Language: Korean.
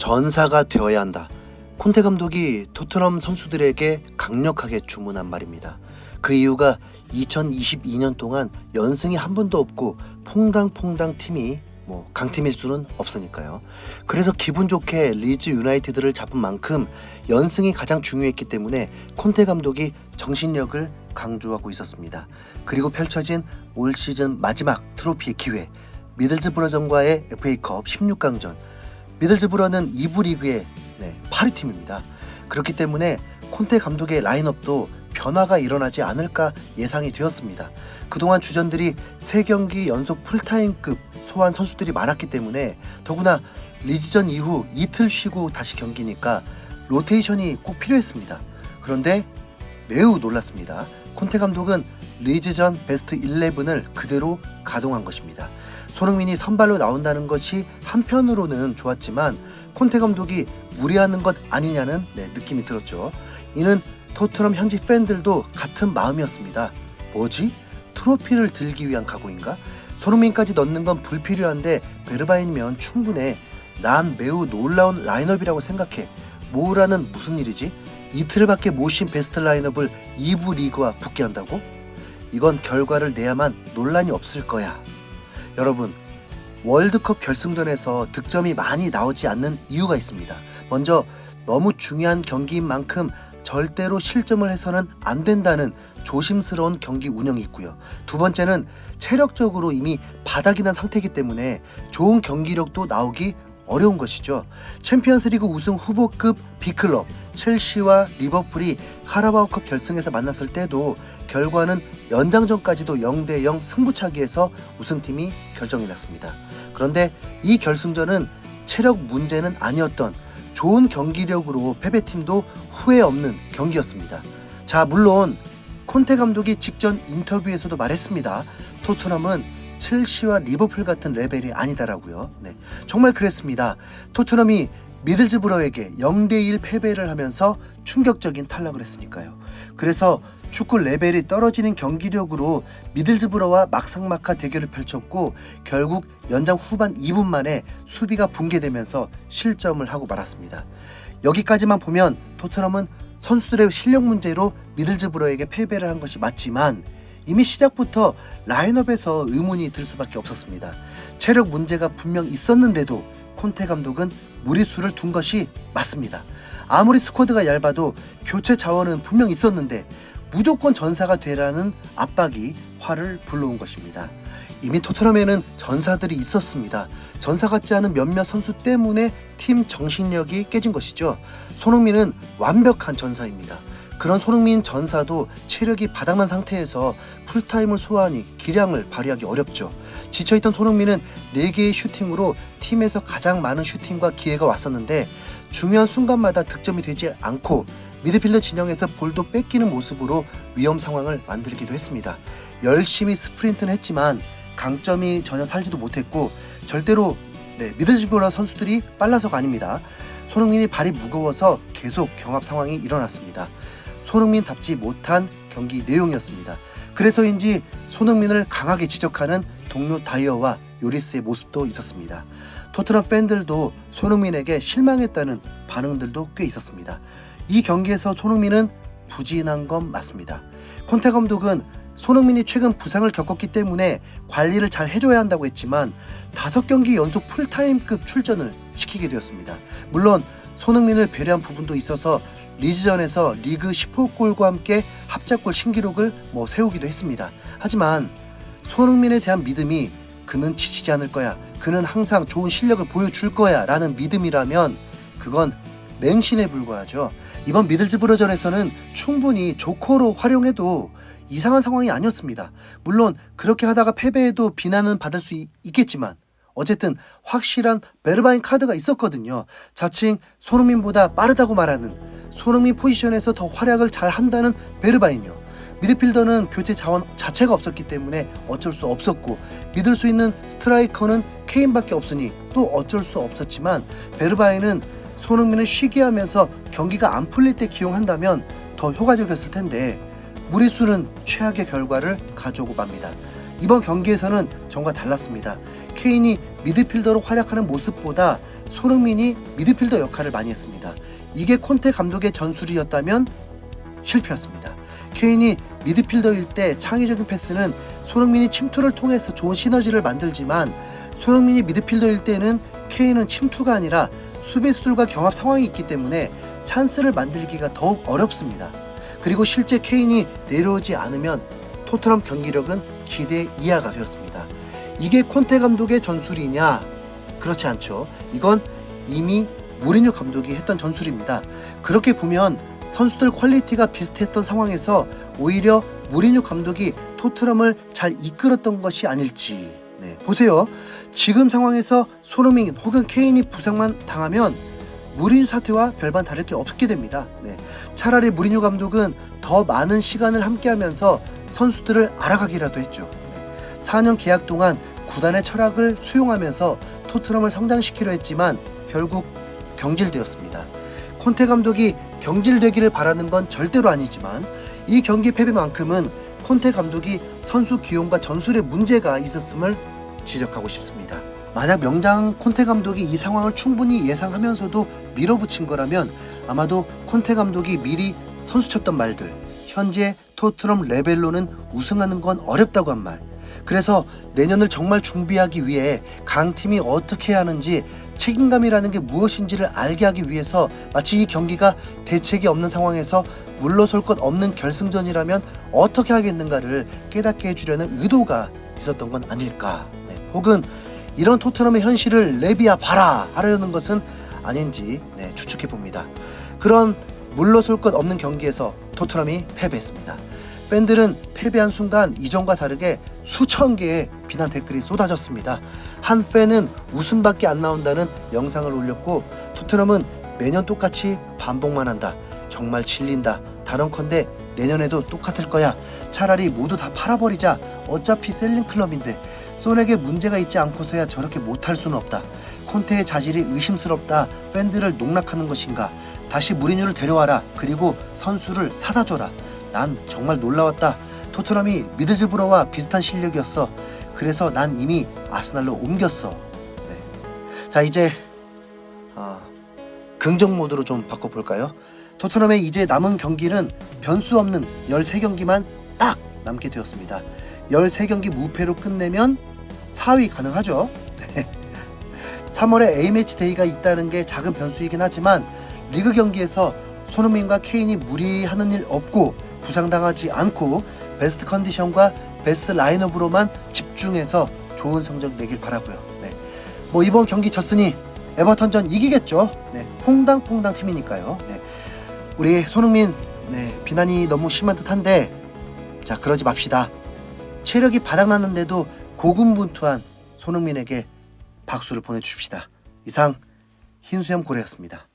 전사가 되어야 한다. 콘테 감독이 토트넘 선수들에게 강력하게 주문한 말입니다. 그 이유가 2022년 동안 연승이 한 번도 없고 퐁당퐁당 팀이 강팀일 수는 없으니까요. 그래서 기분 좋게 리즈 유나이티드를 잡은 만큼 연승이 가장 중요했기 때문에 콘테 감독이 정신력을 강조하고 있었습니다. 그리고 펼쳐진 올 시즌 마지막 트로피의 기회, 미들즈브러전과의 FA컵 16강전. 미들즈브러는 2부 리그의 8위 팀입니다. 그렇기 때문에 콘테 감독의 라인업도 변화가 일어나지 않을까 예상이 되었습니다. 그동안 주전들이 3경기 연속 풀타임급 소환 선수들이 많았기 때문에, 더구나 리즈전 이후 이틀 쉬고 다시 경기니까 로테이션이 꼭 필요했습니다. 그런데 매우 놀랐습니다. 콘테 감독은 리즈전 베스트 11을 그대로 가동한 것입니다. 손흥민이 선발로 나온다는 것이 한편으로는 좋았지만 콘테 감독이 무리하는 것 아니냐는 느낌이 들었죠. 이는 토트넘 현지 팬들도 같은 마음이었습니다. 뭐지? 트로피를 들기 위한 각오인가? 손흥민까지 넣는 건 불필요한데 베르바인이면 충분해. 난 매우 놀라운 라인업이라고 생각해. 뭐라는 무슨 일이지? 이틀밖에 못 쉰 베스트 라인업을 2부 리그와 붙게 한다고? 이건 결과를 내야만 논란이 없을 거야. 여러분, 월드컵 결승전에서 득점이 많이 나오지 않는 이유가 있습니다. 먼저 너무 중요한 경기인 만큼 절대로 실점을 해서는 안 된다는 조심스러운 경기 운영이 있고요. 두 번째는 체력적으로 이미 바닥이 난 상태이기 때문에 좋은 경기력도 나오기 어려운 것이죠. 챔피언스리그 우승 후보급 B클럽 첼시와 리버풀이 카라바오컵 결승에서 만났을 때도 결과는 연장전까지도 0대0 승부차기에서 우승팀이 결정이 났습니다. 그런데 이 결승전은 체력 문제는 아니었던 좋은 경기력으로 패배팀도 후회 없는 경기였습니다. 자, 물론 콘테 감독이 직전 인터뷰에서도 말했습니다. 토트넘은 첼시와 리버풀 같은 레벨이 아니다라고요. 정말 그랬습니다. 토트넘이 미들즈브러에게 0대1 패배를 하면서 충격적인 탈락을 했으니까요. 그래서 축구 레벨이 떨어지는 경기력으로 미들즈브러와 막상막하 대결을 펼쳤고 결국 연장 후반 2분 만에 수비가 붕괴되면서 실점을 하고 말았습니다. 여기까지만 보면 토트넘은 선수들의 실력 문제로 미들즈브러에게 패배를 한 것이 맞지만 이미 시작부터 라인업에서 의문이 들 수밖에 없었습니다. 체력 문제가 분명 있었는데도 콘테 감독은 무리수를 둔 것이 맞습니다. 아무리 스쿼드가 얇아도 교체 자원은 분명 있었는데 무조건 전사가 되라는 압박이 화를 불러온 것입니다. 이미 토트넘에는 전사들이 있었습니다. 전사 같지 않은 몇몇 선수 때문에 팀 정신력이 깨진 것이죠. 손흥민은 완벽한 전사입니다. 그런 손흥민 전사도 체력이 바닥난 상태에서 풀타임을 소화하니 기량을 발휘하기 어렵죠. 지쳐있던 손흥민은 4개의 슈팅으로 팀에서 가장 많은 슈팅과 기회가 왔었는데 중요한 순간마다 득점이 되지 않고 미드필더 진영에서 볼도 뺏기는 모습으로 위험 상황을 만들기도 했습니다. 열심히 스프린트는 했지만 강점이 전혀 살지도 못했고 절대로 미들즈브러 선수들이 빨라서가 아닙니다. 손흥민이 발이 무거워서 계속 경합 상황이 일어났습니다. 손흥민답지 못한 경기 내용이었습니다. 그래서인지 손흥민을 강하게 지적하는 동료 다이어와 요리스의 모습도 있었습니다. 토트넘 팬들도 손흥민에게 실망했다는 반응들도 꽤 있었습니다. 이 경기에서 손흥민은 부진한 건 맞습니다. 콘테 감독은 손흥민이 최근 부상을 겪었기 때문에 관리를 잘 해줘야 한다고 했지만 5경기 연속 풀타임급 출전을 시키게 되었습니다. 물론 손흥민을 배려한 부분도 있어서 리즈전에서 리그 10호 골과 함께 합작골 신기록을 세우기도 했습니다. 하지만 손흥민에 대한 믿음이 그는 지치지 않을 거야, 그는 항상 좋은 실력을 보여줄 거야 라는 믿음이라면 그건 맹신에 불과하죠. 이번 미들즈브러전에서는 충분히 조커로 활용해도 이상한 상황이 아니었습니다. 물론 그렇게 하다가 패배해도 비난은 받을 수 있겠지만 어쨌든 확실한 베르바인 카드가 있었거든요. 자칭 손흥민보다 빠르다고 말하는, 손흥민 포지션에서 더 활약을 잘 한다는 베르바인이요. 미드필더는 교체 자원 자체가 없었기 때문에 어쩔 수 없었고 믿을 수 있는 스트라이커는 케인밖에 없으니 또 어쩔 수 없었지만 베르바인은 손흥민을 쉬게 하면서 경기가 안 풀릴 때 기용한다면 더 효과적이었을 텐데 무리수는 최악의 결과를 가져오고 맙니다. 이번 경기에서는 정과 달랐습니다. 케인이 미드필더로 활약하는 모습보다 손흥민이 미드필더 역할을 많이 했습니다. 이게 콘테 감독의 전술이었다면 실패였습니다. 케인이 미드필더일 때 창의적인 패스는 손흥민이 침투를 통해서 좋은 시너지를 만들지만, 손흥민이 미드필더일 때는 케인은 침투가 아니라 수비수들과 경합 상황이 있기 때문에 찬스를 만들기가 더욱 어렵습니다. 그리고 실제 케인이 내려오지 않으면 토트넘 경기력은 기대 이하가 되었습니다. 이게 콘테 감독의 전술이냐? 그렇지 않죠. 이건 이미 무리뉴 감독이 했던 전술입니다. 그렇게 보면 선수들 퀄리티가 비슷했던 상황에서 오히려 무리뉴 감독이 토트넘을 잘 이끌었던 것이 아닐지. 보세요. 지금 상황에서 손흥민 혹은 케인이 부상만 당하면 무리뉴 사태와 별반 다를 게 없게 됩니다. 차라리 무리뉴 감독은 더 많은 시간을 함께하면서 선수들을 알아가기라도 했죠. 4년 계약 동안 구단의 철학을 수용하면서 토트넘을 성장시키려 했지만 결국 경질되었습니다. 콘테 감독이 경질되기를 바라는 건 절대로 아니지만 이 경기 패배만큼은 콘테 감독이 선수 기용과 전술에 문제가 있었음을 지적하고 싶습니다. 만약 명장 콘테 감독이 이 상황을 충분히 예상하면서도 밀어붙인 거라면 아마도 콘테 감독이 미리 선수쳤던 말들, 현재 토트넘 레벨로는 우승하는 건 어렵다고 한 말, 그래서 내년을 정말 준비하기 위해 강팀이 어떻게 해야 하는지, 책임감이라는 게 무엇인지를 알게 하기 위해서 마치 이 경기가 대책이 없는 상황에서 물러설 것 없는 결승전이라면 어떻게 하겠는가를 깨닫게 해주려는 의도가 있었던 건 아닐까. 혹은 이런 토트넘의 현실을 레비야 봐라 하려는 것은 아닌지 추측해 봅니다. 그런 물러설 것 없는 경기에서 토트넘이 패배했습니다. 팬들은 패배한 순간 이전과 다르게 수천 개의 비난 댓글이 쏟아졌습니다. 한 팬은 웃음밖에 안 나온다는 영상을 올렸고, 토트넘은 매년 똑같이 반복만 한다. 정말 질린다. 단언컨대 내년에도 똑같을 거야. 차라리 모두 다 팔아버리자. 어차피 셀링 클럽인데. 손에게 문제가 있지 않고서야 저렇게 못할 수는 없다. 콘테의 자질이 의심스럽다. 팬들을 농락하는 것인가. 다시 무리뉴를 데려와라. 그리고 선수를 사다 줘라. 난 정말 놀라웠다. 토트넘이 미드즈브러와 비슷한 실력이었어. 그래서 난 이미 아스날로 옮겼어. 자, 이제 긍정 모드로 좀 바꿔볼까요? 토트넘의 이제 남은 경기는 변수 없는 13경기만 딱 남게 되었습니다. 13경기 무패로 끝내면 4위 가능하죠. 3월에 A매치 데이가 있다는 게 작은 변수이긴 하지만 리그 경기에서 손흥민과 케인이 무리하는 일 없고 부상당하지 않고 베스트 컨디션과 베스트 라인업으로만 집중해서 좋은 성적 내길 바라고요. 뭐 이번 경기 졌으니 에버턴전 이기겠죠. 퐁당퐁당 팀이니까요. 우리 손흥민 비난이 너무 심한 듯한데, 자, 그러지 맙시다. 체력이 바닥났는데도 고군분투한 손흥민에게 박수를 보내주십시다. 이상 흰수염 고래였습니다.